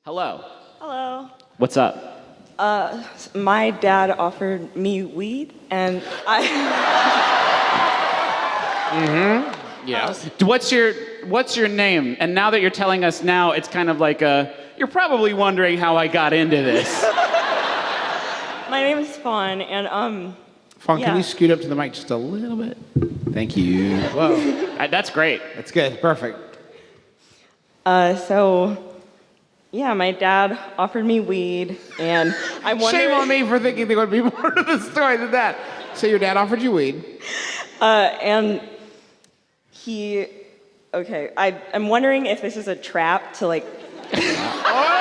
Hello. Hello. What's up? My dad offered me weed, and I. Yes. What's your name? And now that you're telling us now, it's kind of like you're probably wondering how I got into this. My name is Fawn, and Fawn, yeah. can you scoot up to the mic just a little bit? Thank you. Whoa. That's great. That's good. Perfect. Yeah, my dad offered me weed, and I wondered. Shame on me for thinking there would be more to the story than that. So your dad offered you weed. And he. Okay, I'm wondering if this is a trap to like. Oh!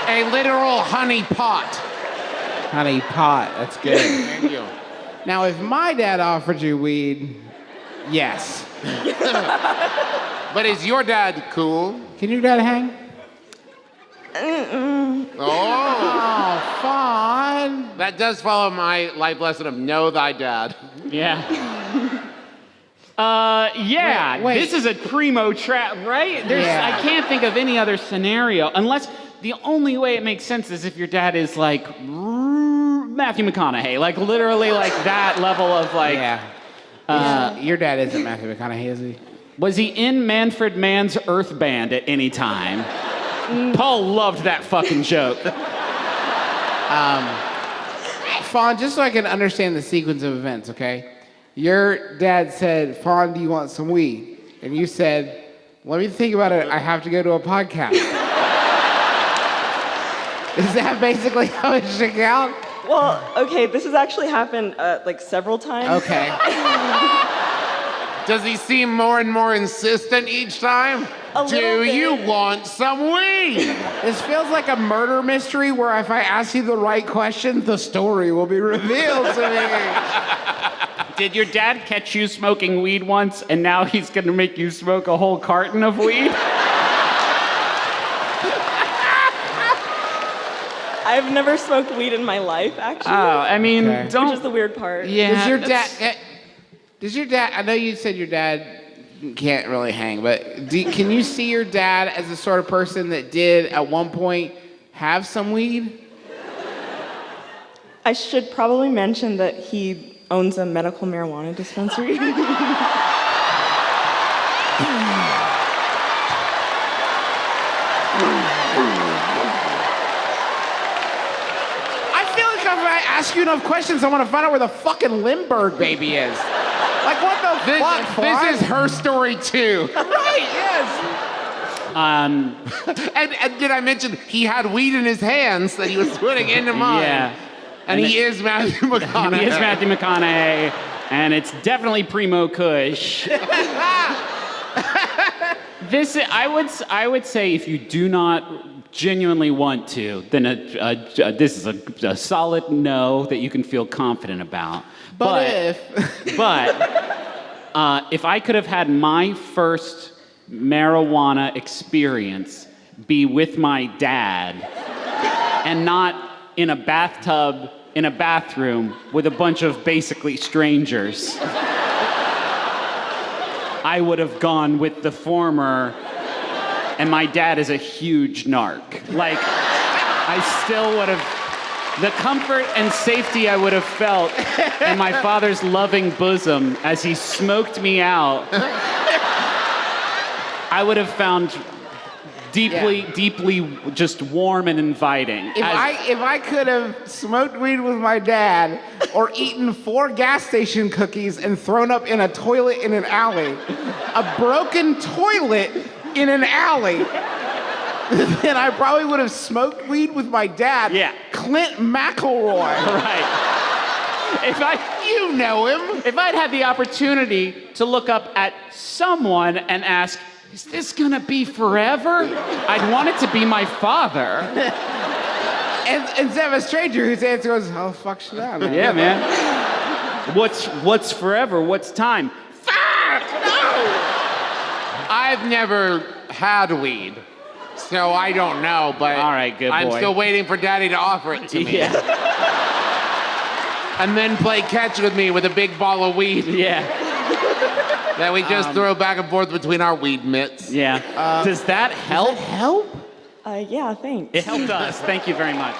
A literal honey pot. Honey pot. That's good. Thank you. Now, if my dad offered you weed, yes. But is your dad cool? Can your dad hang? Oh, Fun. that does follow my life lesson of know thy dad. Yeah. Yeah. Wait. This is a primo trap, right? Yeah. I can't think of any other scenario unless the only way it makes sense is if your dad is like Matthew McConaughey, like literally like that level of like. Yeah. Your dad isn't Matthew McConaughey, is he? Was he in Manfred Mann's Earth Band at any time? Paul loved that fucking joke. Fawn, just so I can understand the sequence of events, okay? Your dad said, Fawn, do you want some weed? And you said, let me think about it. I have to go to a podcast. Is that basically how it shook out? Well, okay, this has actually happened like several times. Okay. Does he seem more and more insistent each time? A Do little bit. you want some weed? This feels like a murder mystery where if I ask you the right questions, the story will be revealed to me. Did your dad catch you smoking weed once and now he's gonna make you smoke a whole carton of weed? I've never smoked weed in my life, actually. Oh, I mean, Okay. don't. Which is the weird part. Yeah. Does your dad, I know you said your dad can't really hang, but can you see your dad as the sort of person that did at one point have some weed? I should probably mention that he owns a medical marijuana dispensary. I feel like if I ask you enough questions, I want to find out where the fucking Lindbergh baby is. Like, what the fuck, Fawn? This is her story too. Right, yes. And did I mention he had weed in his hands that he was putting into mine? Yeah. And he is Matthew McConaughey. He is Matthew McConaughey, and it's definitely Primo Kush. I would say if you do not genuinely want to, then this is a solid no that you can feel confident about. But if I could have had my first marijuana experience be with my dad and not in a bathtub in a bathroom with a bunch of basically strangers, I would have gone with the former, and my dad is a huge narc. Like, I still would have, the comfort and safety I would have felt in my father's loving bosom as he smoked me out, I would have found deeply just warm and inviting. If I could have smoked weed with my dad or eaten 4 gas station cookies and thrown up in a toilet in an alley, a broken toilet in an alley, then I probably would have smoked weed with my dad. Yeah. Clint McElroy. Right. You know him. If I'd had the opportunity to look up at someone and ask, is this gonna be forever? I'd want it to be my father. And instead of a stranger whose answer goes, oh, fuck should I, man? Yeah, man. What's forever? What's time? Fuck! No! I've never had weed, so I don't know, but All right, good I'm boy. still waiting for Daddy to offer it to me. Yeah. And then play catch with me with a big ball of weed. Yeah. that we just throw back and forth between our weed mitts. Yeah. Does that help? Help? Yeah, thanks. It helped us. Thank you very much.